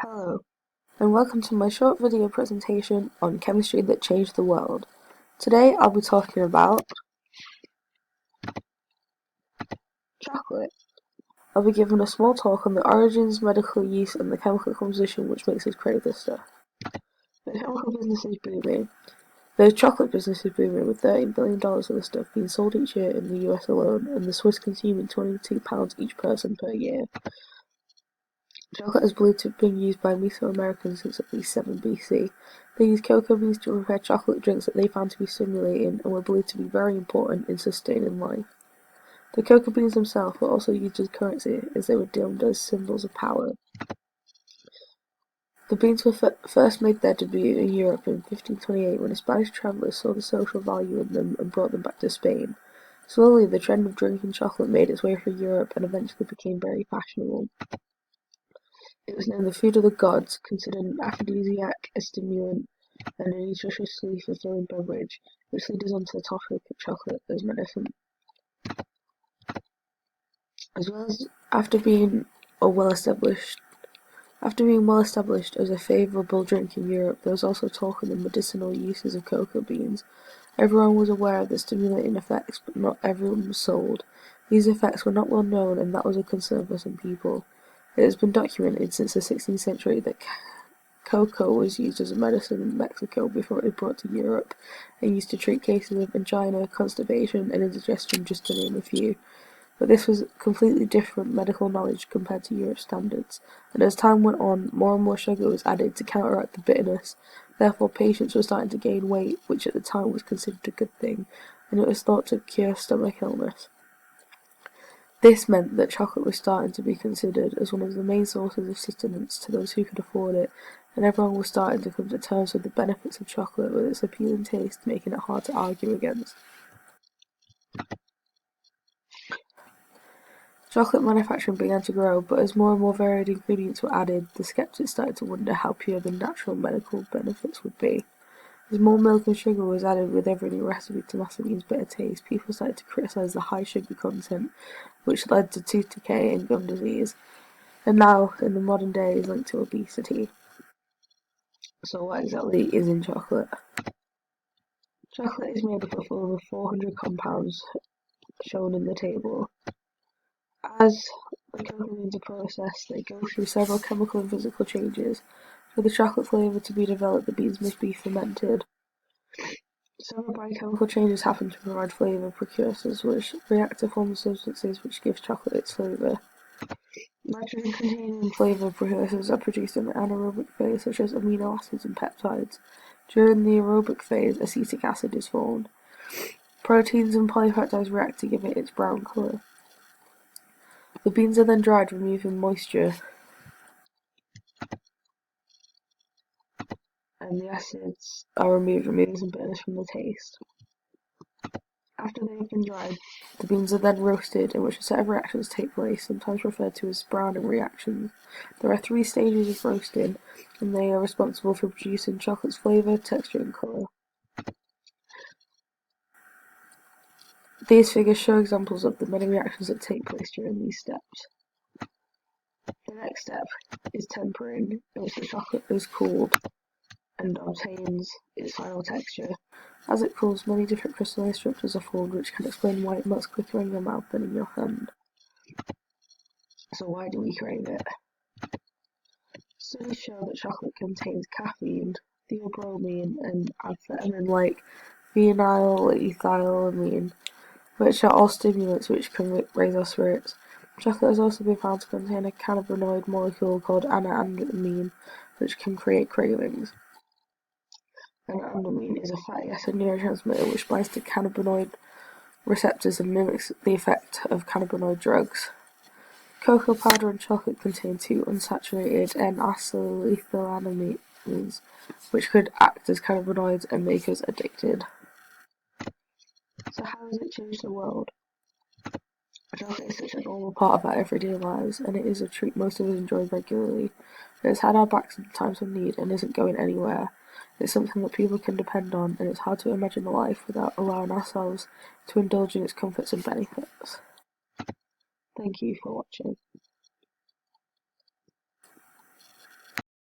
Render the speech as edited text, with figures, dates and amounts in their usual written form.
Hello, and welcome to my short video presentation on chemistry that changed the world. Today I'll be talking about chocolate. I'll be giving a small talk on the origins, medical use, and the chemical composition which makes us crave this stuff. The chemical business is booming. The chocolate business is booming, with $13 billion worth of stuff being sold each year in the US alone, and the Swiss consuming £22 each person per year. Chocolate is believed to have been used by Mesoamericans since at least 7 BC. They used cocoa beans to prepare chocolate drinks that they found to be stimulating and were believed to be very important in sustaining life. The cocoa beans themselves were also used as currency, as they were deemed as symbols of power. The beans were first made their debut in Europe in 1528 when a Spanish traveller saw the social value in them and brought them back to Spain. Slowly, the trend of drinking chocolate made its way through Europe and eventually became very fashionable. It was named the food of the gods, considered an aphrodisiac, a stimulant, and a nutritiously fulfilling beverage, which leads us on to the topic of chocolate as medicine. As well as after being well established as a favourable drink in Europe, there was also talk of the medicinal uses of cocoa beans. Everyone was aware of the stimulating effects, but not everyone was sold. These effects were not well known, and that was a concern for some people. It has been documented since the 16th century that cocoa was used as a medicine in Mexico before it was brought to Europe, and used to treat cases of angina, constipation, and indigestion, just to name a few. But this was completely different medical knowledge compared to Europe's standards, and as time went on, more and more sugar was added to counteract the bitterness. Therefore, patients were starting to gain weight, which at the time was considered a good thing, and it was thought to cure stomach illness. This meant that chocolate was starting to be considered as one of the main sources of sustenance to those who could afford it, and everyone was starting to come to terms with the benefits of chocolate, with its appealing taste making it hard to argue against. Chocolate manufacturing began to grow, but as more and more varied ingredients were added, the skeptics started to wonder how pure the natural medical benefits would be. As more milk and sugar was added with every new recipe to mask the bean's bitter taste, people started to criticise the high sugar content, which led to tooth decay and gum disease, and now, in the modern day, is linked to obesity. So what exactly is in chocolate? Chocolate is made up of over 400 compounds, shown in the table. As the cocoa beans are processed, they go through several chemical and physical changes. For the chocolate flavour to be developed, the beans must be fermented. Several biochemical changes happen to provide flavour precursors, which react to form the substances which give chocolate its flavour. Nitrogen-containing flavour precursors are produced in the anaerobic phase, such as amino acids and peptides. During the aerobic phase, acetic acid is formed. Proteins and polypeptides react to give it its brown colour. The beans are then dried, removing moisture, and the acids are removed, removing some bitterness from the taste. After they have been dried, the beans are then roasted, in which a set of reactions take place, sometimes referred to as browning reactions. There are 3 stages of roasting, and they are responsible for producing chocolate's flavour, texture, and colour. These figures show examples of the many reactions that take place during these steps. The next step is tempering, in which the chocolate is cooled and obtains its final texture. As it cools, many different crystalline structures are formed, which can explain why it melts quicker in your mouth than in your hand. So why do we crave it? Studies show that chocolate contains caffeine, theobromine, and amphetamine like phenylethylamine, which are all stimulants which can raise our spirits. Chocolate has also been found to contain a cannabinoid molecule called anandamine, which can create cravings. Anandamine is a fatty acid neurotransmitter which binds to cannabinoid receptors and mimics the effect of cannabinoid drugs. Cocoa powder and chocolate contain 2 unsaturated N-acetylethylamines, which could act as cannabinoids and make us addicted. So how has it changed the world? Chocolate is such a normal part of our everyday lives, and it is a treat most of us enjoy regularly. It has had our backs in times of need and isn't going anywhere. It's something that people can depend on, and it's hard to imagine a life without allowing ourselves to indulge in its comforts and benefits. Thank you for watching.